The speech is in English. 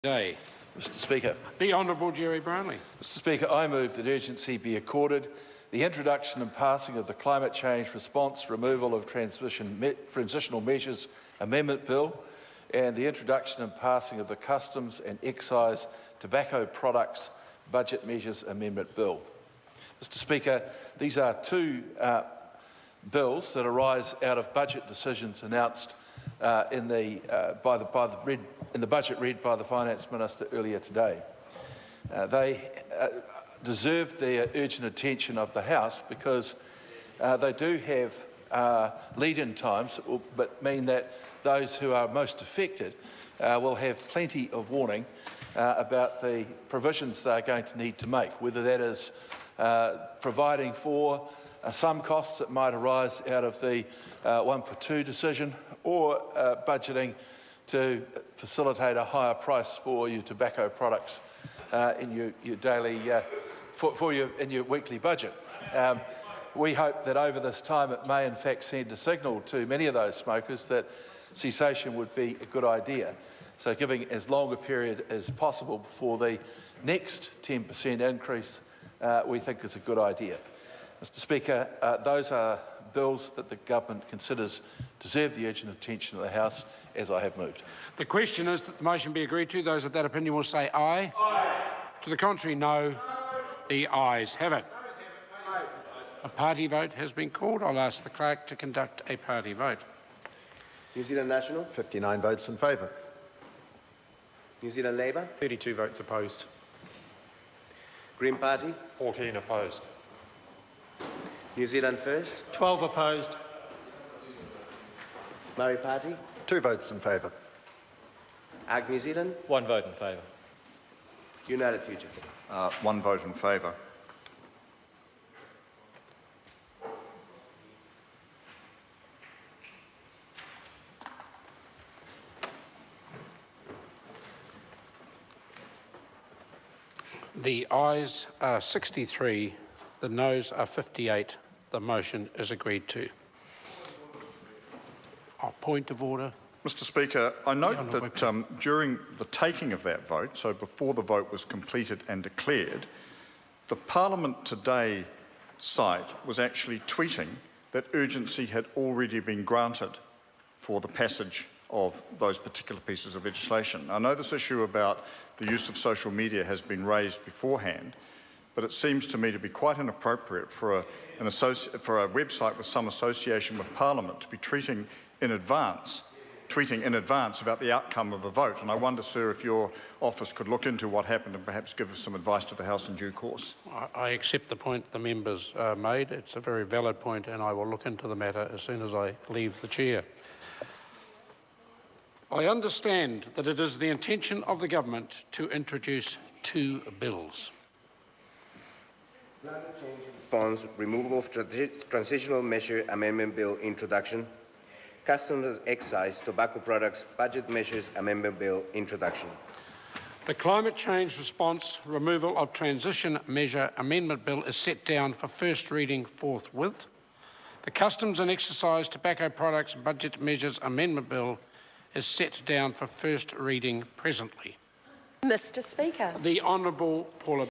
Day. Mr Speaker. The Honourable Jerry Brownlee. Mr Speaker, I move that urgency be accorded the introduction and passing of the Climate Change Response Removal of Transitional Measures Amendment Bill and the introduction and passing of the Customs and Excise Tobacco Products Budget Measures Amendment Bill. Mr Speaker, these are two bills that arise out of budget decisions announced in the budget read by the Finance Minister earlier today. They deserve the urgent attention of the House because they do have lead-in times, but mean that those who are most affected will have plenty of warning about the provisions they're going to need to make, whether that is providing for some costs that might arise out of the 1 for 2 decision, or budgeting to facilitate a higher price for your tobacco products in your daily, in your weekly budget. We hope that over this time it may in fact send a signal to many of those smokers that cessation would be a good idea. So giving as long a period as possible before the next 10% increase we think is a good idea. Mr Speaker, those are bills that the government considers deserve the urgent attention of the House, as I have moved. The question is that the motion be agreed to. Those of that opinion will say aye. Aye. To the contrary, no. The ayes have it. A party vote has been called. I'll ask the clerk to conduct a party vote. New Zealand National? 59 votes in favour. New Zealand Labour? 32 votes opposed. Green Party? 14 opposed. New Zealand First? 12 opposed. Maori Party? 2 votes in favour. AG New Zealand? 1 vote in favour. United Future? 1 vote in favour. The ayes are 63, the noes are 58. The motion is agreed to. A point of order. Mr Speaker, I note that during the taking of that vote, so before the vote was completed and declared, the Parliament Today site was actually tweeting that urgency had already been granted for the passage of those particular pieces of legislation. I know this issue about the use of social media has been raised beforehand, but it seems to me to be quite inappropriate for a website with some association with Parliament to be tweeting in advance about the outcome of a vote. And I wonder, sir, if your office could look into what happened and perhaps give us some advice to the House in due course. I accept the point the members made. It's a very valid point, and I will look into the matter as soon as I leave the chair. I understand that it is the intention of the government to introduce 2 bills. Climate Change Response Removal of Transitional Measure Amendment Bill introduction. Customs and Excise Tobacco Products Budget Measures Amendment Bill introduction. The Climate Change Response Removal of Transition Measure Amendment Bill is set down for first reading forthwith. The Customs and Excise Tobacco Products Budget Measures Amendment Bill is set down for first reading presently. Mr Speaker. The Honourable Paula